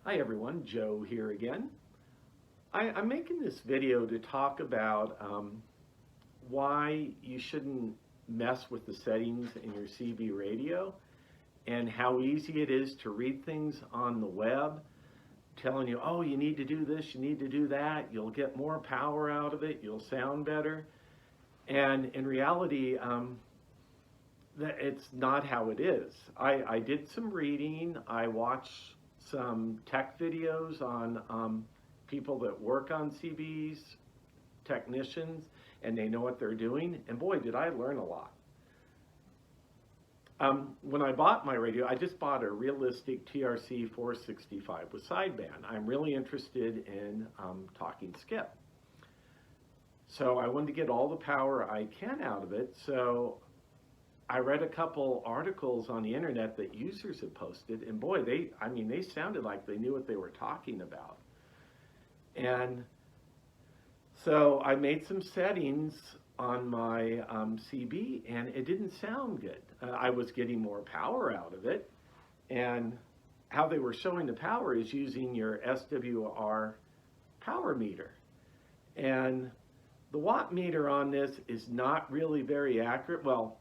Hi everyone, Joe here again. I'm making this video to talk about why you shouldn't mess with the settings in your CB radio and how easy it is to read things on the web telling you, oh, you need to do this, you need to do that, you'll get more power out of it, you'll sound better. And in reality, that it's not how it is. I did some reading. I watched some tech videos on people that work on CBs, technicians, and they know what they're doing. And boy, did I learn a lot. When I bought my radio, I just bought a realistic TRC 465 with sideband. I'm really interested in talking skip. So I wanted to get all the power I can out of it. So I read a couple articles on the internet that users had posted, and boy, they sounded like they knew what they were talking about. And so I made some settings on my CB, and it didn't sound good. I was getting more power out of it, and how they were showing the power is using your SWR power meter. And the watt meter on this is not really very accurate. Well,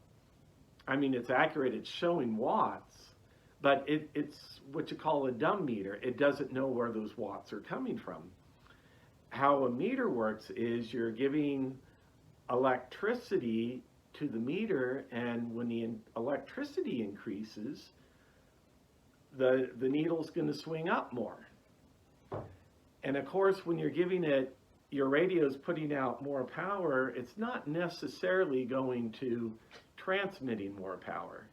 it's accurate, it's showing watts, but it's what you call a dumb meter. It doesn't know where those watts are coming from. How a meter works is you're giving electricity to the meter, and when the electricity increases, the needle's going to swing up more. And of course, when you're giving it, your radio's putting out more power, it's not necessarily going to transmitting more power.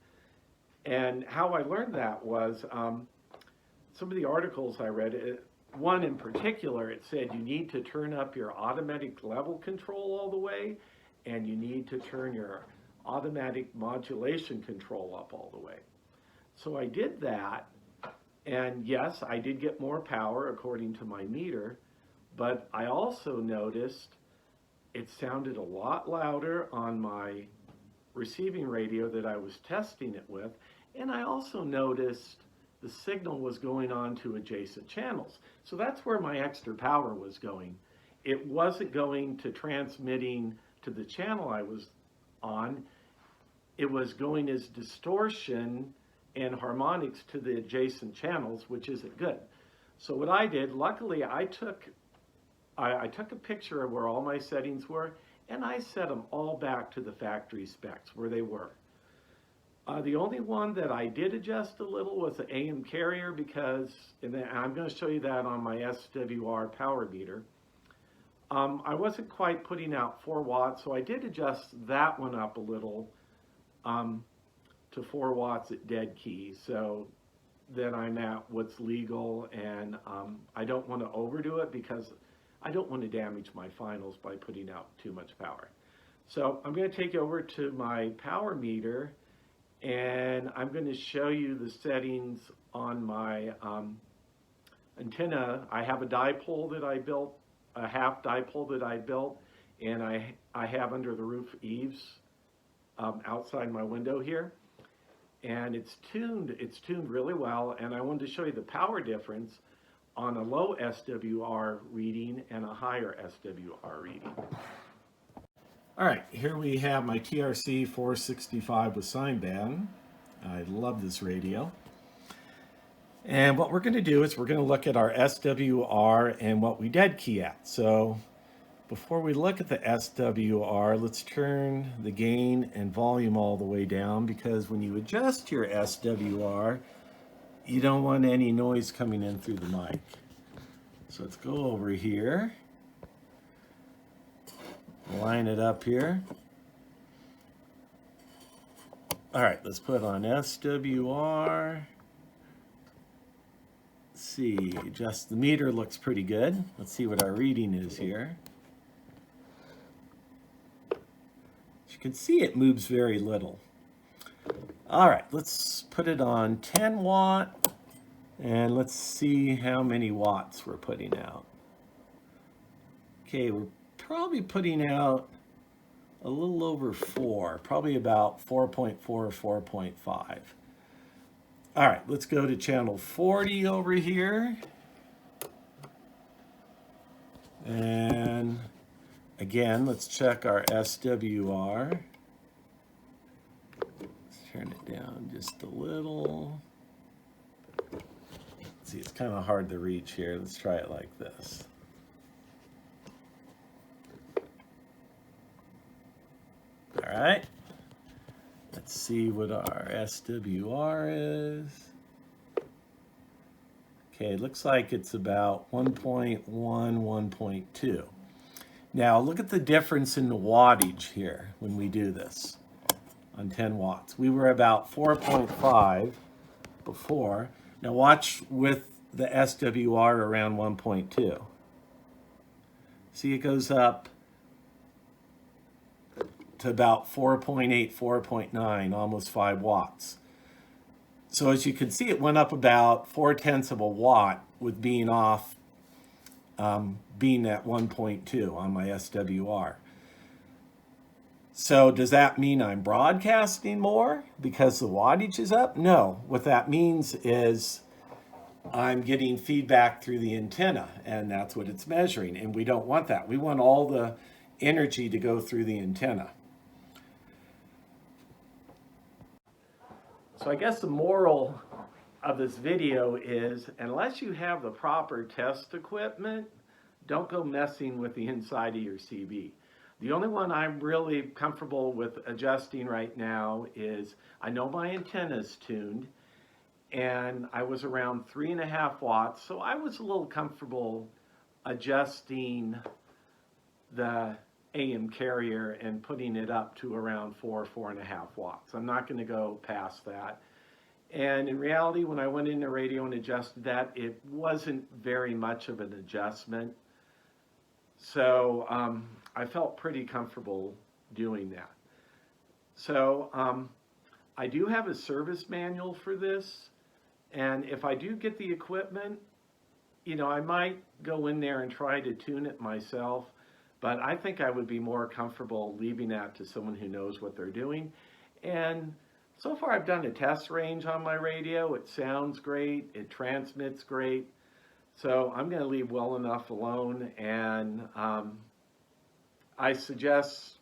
And how I learned that was some of the articles I read, one in particular, it said you need to turn up your automatic level control all the way, and you need to turn your automatic modulation control up all the way. So I did that, and yes, I did get more power according to my meter, but I also noticed it sounded a lot louder on my receiving radio that I was testing it with, and I also noticed the signal was going on to adjacent channels. So that's where my extra power was going. It wasn't going to transmitting to the channel I was on. It was going as distortion and harmonics to the adjacent channels, which isn't good. So what I did, luckily I took a picture of where all my settings were, and I set them all back to the factory specs where they were. The only one that I did adjust a little was the AM carrier, because, and I'm going to show you that on my SWR power meter. I wasn't quite putting out 4 watts, so I did adjust that one up a little to 4 watts at dead key. So then I'm at what's legal, and I don't want to overdo it because I don't want to damage my finals by putting out too much power. So I'm going to take you over to my power meter, and I'm going to show you the settings on my antenna. I have a dipole that I built, a half dipole that I built, and I have under the roof eaves outside my window here. And it's tuned really well, and I wanted to show you the power difference on a low SWR reading and a higher SWR reading. All right, here we have my TRC 465 with sideband. I love this radio. And what we're going to do is we're going to look at our SWR and what we dead key at. So before we look at the SWR, let's turn the gain and volume all the way down, because when you adjust your SWR, you don't want any noise coming in through the mic. So let's go over here, line it up here. All right, let's put on SWR. Let's see, just the meter looks pretty good. Let's see what our reading is here. As you can see, it moves very little. All right, let's put it on 10 watt, and let's see how many watts we're putting out. Okay, we're probably putting out a little over 4, probably about 4.4 or 4.5. All right, let's go to channel 40 over here. And again, let's check our SWR. Let's turn it down just a little. See, it's kind of hard to reach here. Let's try it like this. All right. Let's see what our SWR is. Okay, it looks like it's about 1.1, 1.2. Now look at the difference in the wattage here when we do this on 10 watts. We were about 4.5 before. Now watch with the SWR around 1.2. See, it goes up to about 4.8, 4.9, almost 5 watts. So as you can see, it went up about 0.4 of a watt with being off, being at 1.2 on my SWR. So does that mean I'm broadcasting more because the wattage is up? No. What that means is I'm getting feedback through the antenna, and that's what it's measuring. And we don't want that. We want all the energy to go through the antenna. So I guess the moral of this video is, unless you have the proper test equipment, don't go messing with the inside of your CB. The only one I'm really comfortable with adjusting right now is, I know my antenna's tuned, and I was around 3.5 watts, so I was a little comfortable adjusting the AM carrier and putting it up to around 4.5 watts. I'm not going to go past that. And in reality, when I went into radio and adjusted that, it wasn't very much of an adjustment. So I felt pretty comfortable doing that. So I do have a service manual for this. And if I do get the equipment, you know, I might go in there and try to tune it myself. But I think I would be more comfortable leaving that to someone who knows what they're doing. And so far I've done a test range on my radio. It sounds great. It transmits great. So I'm going to leave well enough alone. And I suggest,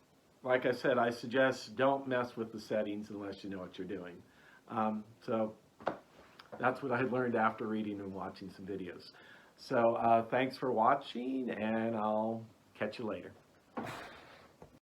like I said, I suggest don't mess with the settings unless you know what you're doing. So that's what I learned after reading and watching some videos. So thanks for watching, and I'll catch you later.